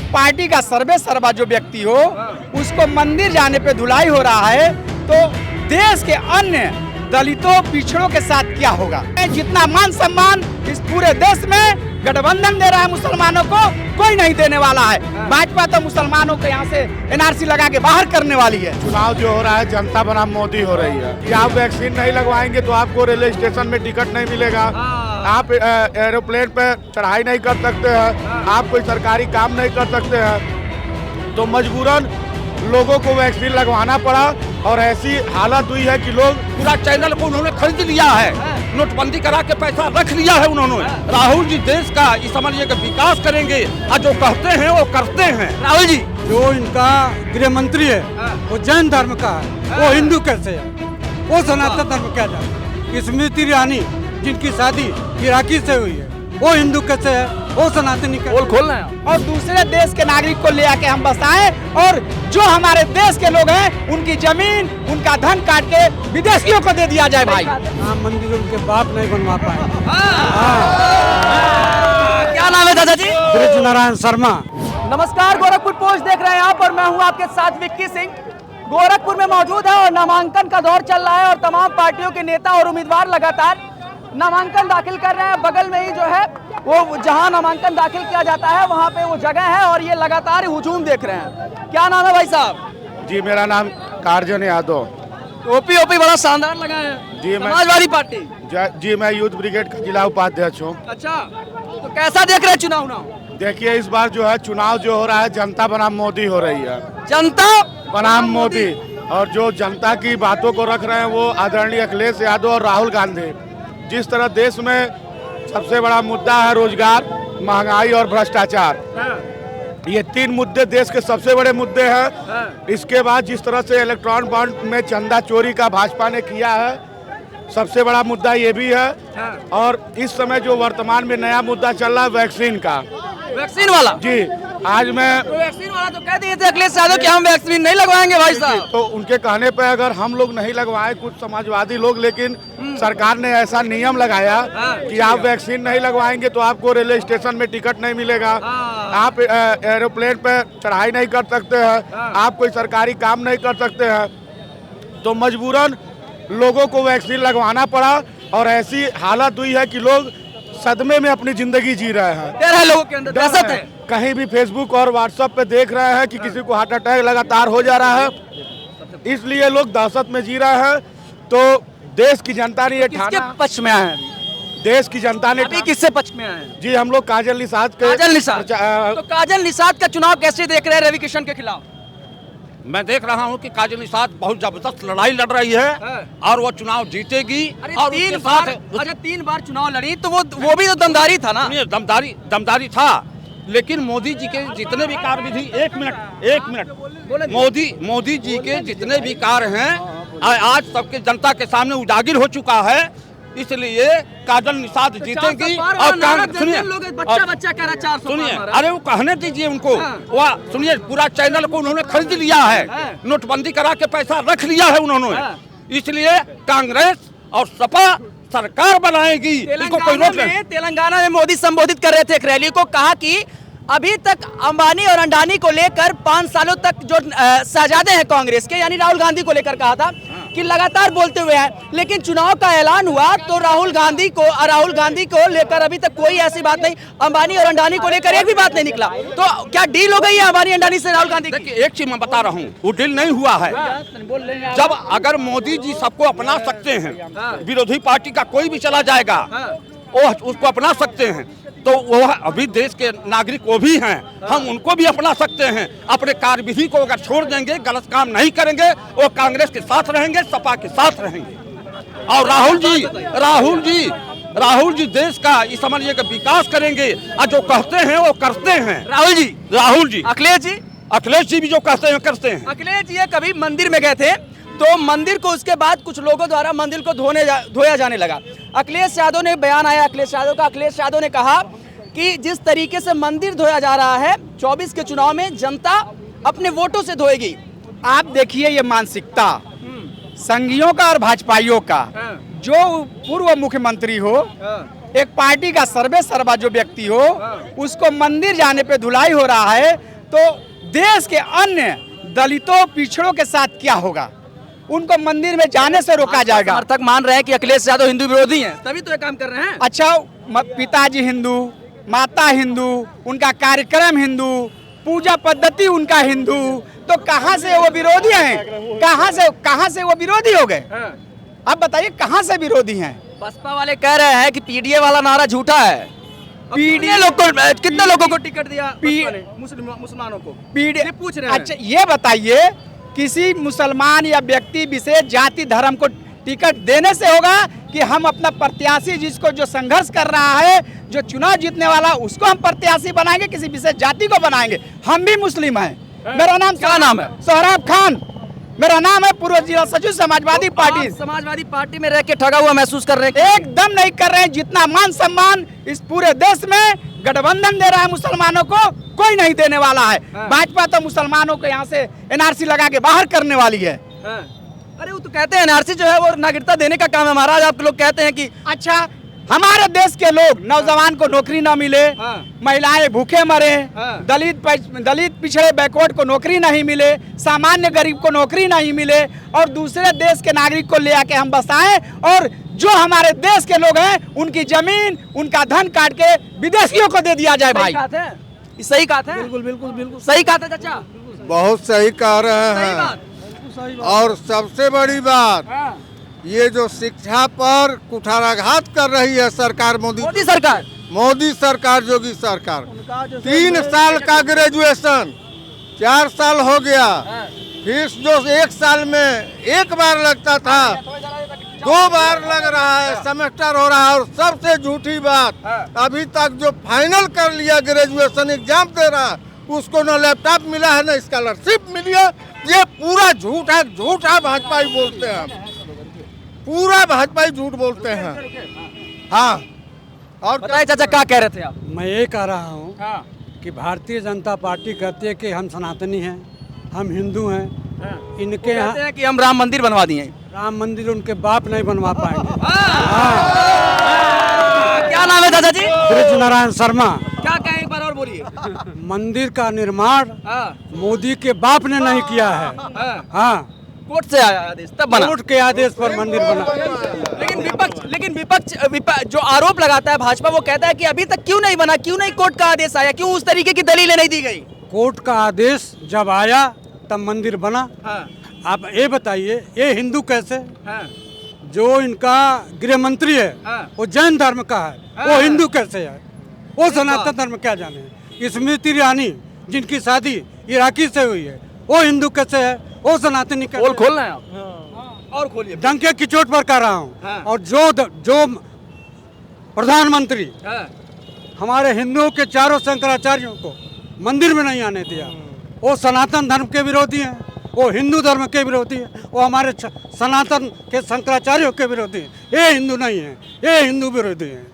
Party का सर्वे सर्वा जो व्यक्ति हो उसको मंदिर जाने पे धुलाई हो रहा है, तो देश के अन्य दलितों पिछड़ों के साथ क्या होगा। जितना मान सम्मान इस पूरे देश में गठबंधन दे रहा है मुसलमानों को, कोई नहीं देने वाला है। भाजपा तो मुसलमानों को यहाँ से एनआरसी लगा के बाहर करने वाली है। चुनाव जो हो रहा है जनता बनाम मोदी हो रही है कि आप वैक्सीन नहीं लगवाएंगे तो आपको रेलवे स्टेशन में टिकट नहीं मिलेगा, आप एरोप्लेन पे चढ़ाई नहीं कर सकते हैं, आप कोई सरकारी काम नहीं कर सकते हैं। तो मजबूरन लोगों को वैक्सीन लगवाना पड़ा और ऐसी हालत हुई है कि लोग पूरा चैनल को उन्होंने खरीद लिया है, नोटबंदी करा के पैसा रख लिया है उन्होंने। राहुल जी देश का ये समझिए कि विकास करेंगे और जो कहते हैं वो करते हैं। राहुल जी जो इनका गृह मंत्री है वो जैन धर्म का है, वो हिंदू कैसे है, वो सनातन धर्म क्या जाए। स्मृति ईरानी जिनकी शादी इराकी से हुई है वो हिंदू कैसे है, वो सनातनी कैसे। खोलना है और दूसरे देश के नागरिक को ले आके हम बसाएं और जो हमारे देश के लोग हैं उनकी जमीन उनका धन काट के विदेशियों को दे दिया जाए। भाई राम मंदिर उनके बाप नहीं बनवा पाए। क्या नाम है दादा जी? ब्रिज नारायण शर्मा। नमस्कार, गोरखपुर पोस्ट देख रहे हैं आप और मैं हूं आपके साथ विक्की सिंह। गोरखपुर में मौजूद है और नामांकन का दौर चल रहा है और तमाम पार्टियों के नेता और उम्मीदवार लगातार नामांकन दाखिल कर रहे हैं। बगल में ही जो है वो जहां नामांकन दाखिल किया जाता है वहां पे वो जगह है और ये लगातार हुजूम देख रहे हैं। क्या नाम है भाई साहब? जी मेरा नाम कार्जन यादव। ओपी बड़ा शानदार लगा है। जी मैं समाजवादी पार्टी। जी मैं यूथ ब्रिगेड का जिला उपाध्यक्ष हूँ। अच्छा, तो कैसा देख रहे हैं चुनाव? देखिए इस बार जो है चुनाव जो हो रहा है जनता बनाम मोदी हो रही है। जनता बनाम मोदी, और जो जनता की बातों को रख रहे हैं वो आदरणीय अखिलेश यादव और राहुल गांधी। जिस तरह देश में सबसे बड़ा मुद्दा है रोजगार, महंगाई और भ्रष्टाचार, ये तीन मुद्दे देश के सबसे बड़े मुद्दे हैं। इसके बाद जिस तरह से इलेक्ट्रॉन बॉन्ड में चंदा चोरी का भाजपा ने किया है, सबसे बड़ा मुद्दा ये भी है। और इस समय जो वर्तमान में नया मुद्दा चल रहा है वैक्सीन का। वैक्सीन वाला? जी आज मैं तो वैक्सीन वाला तो कह दिए थे अखिलेश यादव कि हम वैक्सीन नहीं लगवाएंगे भाई साहब। तो उनके कहने पे अगर हम लोग नहीं लगवाए, कुछ समाजवादी लोग, लेकिन सरकार ने ऐसा नियम लगाया कि आप वैक्सीन नहीं लगवाएंगे तो आपको रेलवे स्टेशन में टिकट नहीं मिलेगा, आप एरोप्लेन पे चढ़ाई नहीं कर सकते हैं, आप कोई सरकारी काम नहीं कर सकते हैं। तो मजबूरन लोगों को वैक्सीन लगवाना पड़ा और ऐसी हालत हुई है कि लोग सदमे में अपनी जिंदगी जी रहे हैं। डर है लोगों के अंदर, दहशत है। कहीं भी फेसबुक और व्हाट्सएप पे देख रहे हैं कि किसी को हार्ट अटैक लगातार हो जा रहा है, इसलिए लोग दहशत में जी रहे हैं। तो देश की जनता ने ये किसके ठाना, पक्ष में आए? देश की जनता ने अभी किससे पक्ष में आए? जी हम लोग काजल निषाद के काजल निषाद। तो काजल निषाद का चुनाव कैसे देख रहे हैं रवि किशन के खिलाफ? मैं देख रहा हूँ कि काजल निषाद बहुत जबरदस्त लड़ाई लड़ रही है और वो चुनाव जीतेगी। और तीन बार चुनाव लड़ी तो वो भी तो दमदारी था ना। दमदारी था, लेकिन मोदी जी के जितने भी कार्य विधि एक मिनट मोदी जी के जितने भी कार्य हैं आज सबके जनता के सामने उजागर हो चुका है, इसलिए काजल निषाद जीतेगी। और सुनिए, बच्चा कह रहा है सुनिए, अरे वो कहने दीजिए उनको। वह सुनिए, पूरा चैनल को उन्होंने खरीद लिया है, नोटबंदी करा के पैसा रख लिया है उन्होंने। इसलिए कांग्रेस और सपा सरकार बनाएगी, इसको कोई रोक नहीं। तेलंगाना में मोदी संबोधित कर रहे थे एक रैली को, कहा कि अभी तक अंबानी और अंडानी को लेकर 5 सालों तक जो शहजादे हैं कांग्रेस के, यानी राहुल गांधी को लेकर कहा था कि लगातार बोलते हुए हैं, लेकिन चुनाव का ऐलान हुआ तो राहुल गांधी को लेकर अभी तक कोई ऐसी बात नहीं, अंबानी और अंडानी को लेकर एक भी बात नहीं निकला। तो क्या डील हो गई है अंबानी अंडानी से राहुल गांधी की? देखिए एक चीज मैं बता रहा हूँ, वो डील नहीं हुआ है। जब अगर मोदी जी सबको अपना सकते हैं, विरोधी पार्टी का कोई भी चला जाएगा वो उसको अपना सकते हैं, तो वो अभी देश के नागरिक वो भी हैं, हम उनको भी अपना सकते हैं। अपने कार्यविधि को अगर छोड़ देंगे, गलत काम नहीं करेंगे, वो कांग्रेस के साथ रहेंगे, सपा के साथ रहेंगे। और राहुल जी देश का ये समझिए कि विकास करेंगे और जो कहते हैं वो करते हैं। राहुल जी अखिलेश जी भी जो कहते हैं करते हैं। अखिलेश जी कभी मंदिर में गए थे तो मंदिर को उसके बाद कुछ लोगों द्वारा मंदिर को धोया जाने लगा। अखिलेश यादव ने बयान आया अखिलेश यादव ने कहा कि जिस तरीके से मंदिर धोया जा रहा है 24 के चुनाव में जनता अपने वोटों से धोएगी। आप देखिए ये मानसिकता संघियों का और भाजपाइयों का, जो पूर्व मुख्यमंत्री हो, एक पार्टी का सर्वे सर्वा जो व्यक्ति हो, उसको मंदिर जाने पे धुलाई हो रहा है, तो देश के अन्य दलितों पिछड़ों के साथ क्या होगा? उनको मंदिर में जाने से रोका जाएगा। समर्थक मान रहे हैं कि अखिलेश यादव हिंदू विरोधी हैं, तभी तो ये काम कर रहे हैं। अच्छा, पिताजी हिंदू, माता हिंदू, उनका कार्यक्रम हिंदू, पूजा पद्धति उनका हिंदू, तो कहाँ से वो विरोधी हैं? कहाँ से वो विरोधी हो गए? अब बताइए कहाँ से विरोधी हैं? बसपा वाले कह रहे हैं कि पीडीए वाला नारा झूठा है। कितने लोगों को टिकट दिया मुसलमानों को? पीडीए पूछ रहे हैं। अच्छा, ये बताइए किसी मुसलमान या व्यक्ति विशेष जाति धर्म को टिकट देने से होगा कि हम अपना प्रत्याशी जिसको जो संघर्ष कर रहा है, जो चुनाव जीतने वाला, उसको हम प्रत्याशी बनाएंगे, किसी विशेष जाति को बनाएंगे? हम भी मुस्लिम हैं। मेरा नाम क्या नाम है? सोहराब खान मेरा नाम है, पूर्व जिला सचिव समाजवादी पार्टी। समाजवादी पार्टी में रह के ठगा हुआ महसूस कर रहे हैं? एकदम नहीं कर रहे हैं। जितना मान सम्मान इस पूरे देश में गठबंधन दे रहा है मुसलमानों को, कोई नहीं देने वाला है। भाजपा तो मुसलमानों को यहाँ से एनआरसी लगा के बाहर करने वाली है। अरे वो तो कहते हैं एनआरसी जो है वो नागरिकता देने का काम है महाराज। आप लोग कहते हैं कि अच्छा, हमारे देश के लोग, नौजवान को नौकरी ना मिले, महिलाएं भूखे मरे, दलित पिछड़े बैकवर्ड को नौकरी नहीं मिले, सामान्य गरीब को नौकरी नहीं मिले, और दूसरे देश के नागरिक को ले आके हम बसाएं, और जो हमारे देश के लोग हैं उनकी जमीन, उनका धन काट के विदेशियों को दे दिया जाए। भाई सही कहा है, बिल्कुल सही कहा था चाचा, बहुत सही कह रहे हैं। और सबसे बड़ी बात, ये जो शिक्षा पर कुठाराघात कर रही है सरकार, मोदी सरकार, योगी सरकार, 3 साल का ग्रेजुएशन 4 साल हो गया, फीस जो 1 साल में 1 बार लगता था 2 बार लग रहा है, सेमेस्टर हो रहा है। और सबसे झूठी बात, अभी तक जो फाइनल कर लिया ग्रेजुएशन एग्जाम दे रहा है, उसको न लैपटॉप मिला है न स्कॉलरशिप मिली है। ये पूरा झूठ है, झूठा भाजपा ही बोलते हैं, पूरा भाजपा ही झूठ बोलते हैं। हाँ, और बताइए चाचा क्या कह रहे थे आप? मैं ये कह रहा हूँ कि भारतीय जनता पार्टी कहती है कि हम सनातनी हैं, हम हिंदू हैं। इनके यहाँ कहते हैं कि हम राम मंदिर बनवा दिए। राम मंदिर उनके बाप नहीं बनवा पाएंगे। क्या नाम है चाचा जी? ब्रिज नारायण शर्मा। क्या कहें, एक बार और बोलिए। मंदिर का निर्माण मोदी के बाप ने नहीं किया है। हाँ, कोर्ट से आया आदेश तब बना। कोर्ट के आदेश पर मंदिर बना। लेकिन विपक्ष जो आरोप लगाता है भाजपा, वो कहता है कि अभी तक क्यों नहीं बना, क्यों नहीं कोर्ट का आदेश आया, क्यों उस तरीके की दलीलें नहीं दी गई? कोर्ट का आदेश जब आया तब मंदिर बना। आप ये बताइए, ये हिंदू कैसे? जो इनका गृह मंत्री है वो जैन धर्म का है, वो हिंदू कैसे है? वो सनातन धर्म क्या जाने? स्मृति ईरानी जिनकी शादी इराकी से हुई है, वो हिंदू कैसे है? वो सनातनी कैसे? पोल खोल रहे हैं आप? और खोलिए। डंके की चोट पर कह रहा हूँ। और जो प्रधानमंत्री हमारे हिंदुओं के चारों शंकराचार्यों को मंदिर में नहीं आने दिया, वो सनातन धर्म के विरोधी हैं, वो हिंदू धर्म के विरोधी हैं, वो हमारे सनातन के शंकराचार्यों के विरोधी हैं। ये हिंदू नहीं है, ये हिंदू विरोधी हैं।